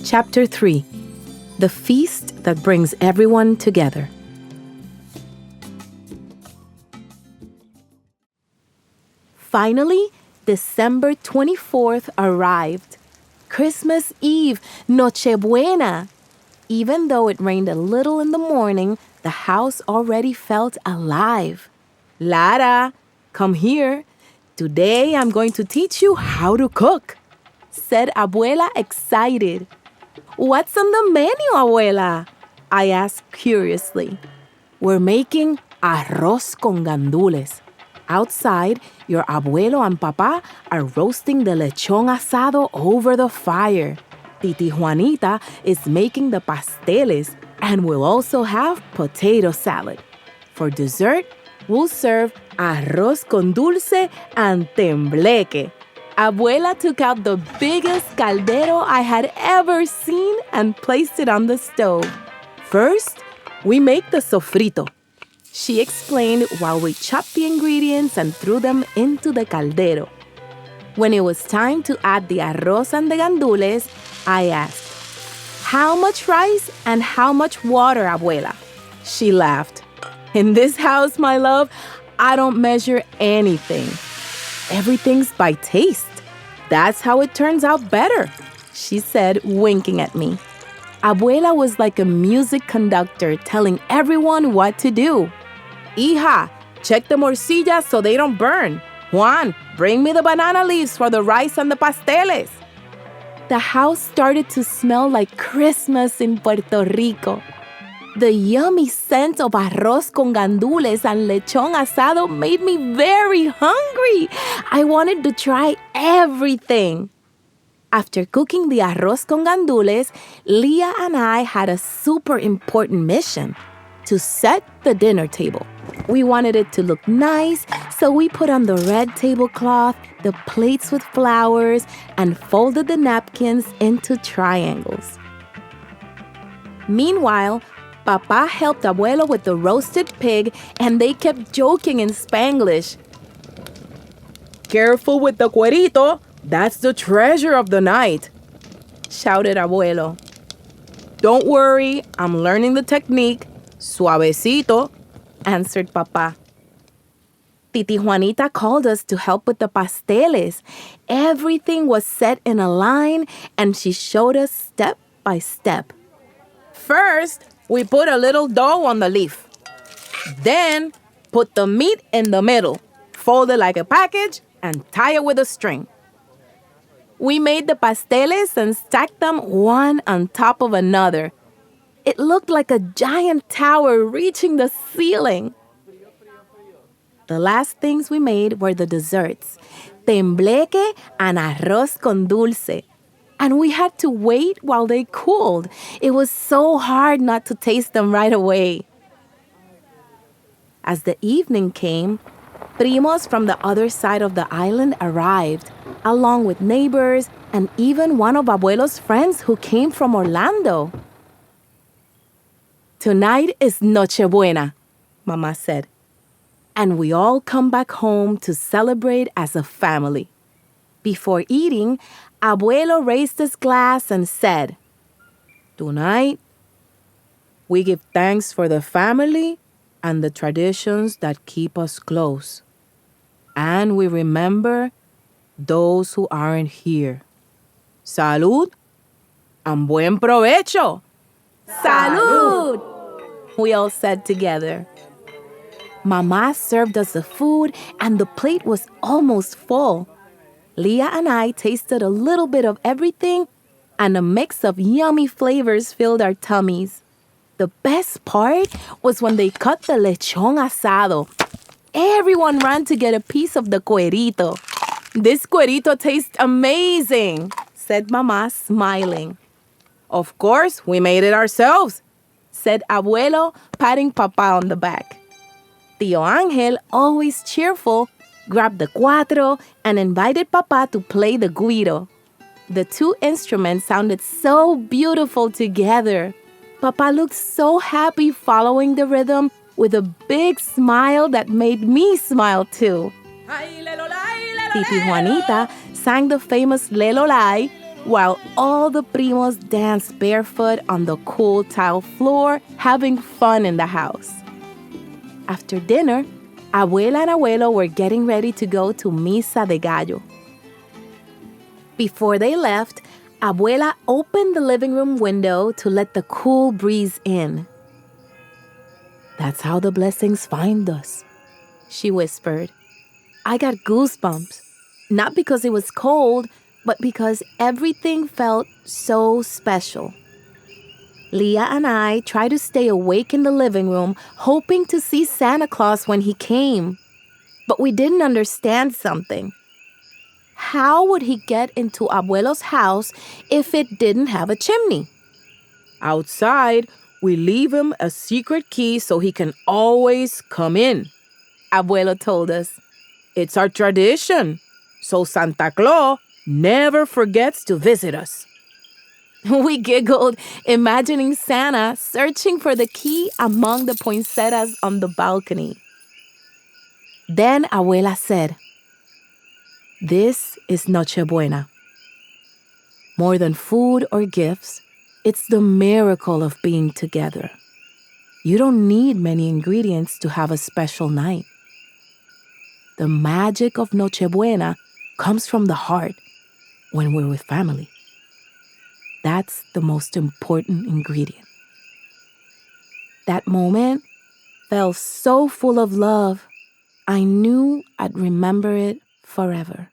Chapter 3. The Feast That Brings Everyone Together. Finally, December 24th arrived. Christmas Eve, Nochebuena. Even though it rained a little in the morning, the house already felt alive. Lara, come here. Today I'm going to teach you how to cook, said Abuela, excited. What's on the menu, Abuela? I asked curiously. We're making arroz con gandules. Outside, your abuelo and papa are roasting the lechón asado over the fire. Titi Juanita is making the pasteles, and we'll also have potato salad. For dessert, we'll serve arroz con dulce and tembleque. Abuela took out the biggest caldero I had ever seen and placed it on the stove. First, we make the sofrito, she explained while we chopped the ingredients and threw them into the caldero. When it was time to add the arroz and the gandules, I asked, "How much rice and how much water, Abuela?" She laughed. In this house, my love, I don't measure anything. Everything's by taste. That's how it turns out better, she said, winking at me. Abuela was like a music conductor telling everyone what to do. Hija, check the morcillas so they don't burn. Juan, bring me the banana leaves for the rice and the pasteles. The house started to smell like Christmas in Puerto Rico. The yummy scent of arroz con gandules and lechón asado made me very hungry. I wanted to try everything. After cooking the arroz con gandules, Leah and I had a super important mission: to set the dinner table. We wanted it to look nice, so we put on the red tablecloth, the plates with flowers, and folded the napkins into triangles. Meanwhile, Papa helped Abuelo with the roasted pig, and they kept joking in Spanglish. "Careful with the cuerito, that's the treasure of the night," shouted Abuelo. "Don't worry, I'm learning the technique. Suavecito," answered Papa. Titi Juanita called us to help with the pasteles. Everything was set in a line, and she showed us step by step. First, we put a little dough on the leaf. Then, put the meat in the middle, fold it like a package, and tie it with a string. We made the pasteles and stacked them one on top of another. It looked like a giant tower reaching the ceiling. The last things we made were the desserts, tembleque and arroz con dulce. And we had to wait while they cooled. It was so hard not to taste them right away. As the evening came, primos from the other side of the island arrived, along with neighbors and even one of Abuelo's friends who came from Orlando. Tonight is Nochebuena, Mama said. And we all come back home to celebrate as a family. Before eating, Abuelo raised his glass and said, "Tonight, we give thanks for the family and the traditions that keep us close. And we remember those who aren't here. Salud and buen provecho." Salud! We all said together. Mama served us the food, and the plate was almost full. Leah and I tasted a little bit of everything, and a mix of yummy flavors filled our tummies. The best part was when they cut the lechón asado. Everyone ran to get a piece of the cuerito. "This cuerito tastes amazing," said Mama, smiling. "Of course, we made it ourselves," said Abuelo, patting Papa on the back. Tío Ángel, always cheerful, grabbed the cuatro and invited Papa to play the güiro. The two instruments sounded so beautiful together. Papa looked so happy following the rhythm with a big smile that made me smile too. Titi Juanita sang the famous Lelolai, while all the primos danced barefoot on the cool tile floor, having fun in the house. After dinner, Abuela and Abuelo were getting ready to go to Misa de Gallo. Before they left, Abuela opened the living room window to let the cool breeze in. "That's how the blessings find us," she whispered. I got goosebumps, not because it was cold, but because everything felt so special. Leah and I tried to stay awake in the living room, hoping to see Santa Claus when he came. But we didn't understand something. How would he get into Abuelo's house if it didn't have a chimney? "Outside, we leave him a secret key so he can always come in," Abuelo told us. "It's our tradition, so Santa Claus never forgets to visit us." We giggled, imagining Santa searching for the key among the poinsettias on the balcony. Then Abuela said, "This is Nochebuena. More than food or gifts, it's the miracle of being together. You don't need many ingredients to have a special night. The magic of Nochebuena comes from the heart when we're with family. That's the most important ingredient." That moment felt so full of love. I knew I'd remember it forever.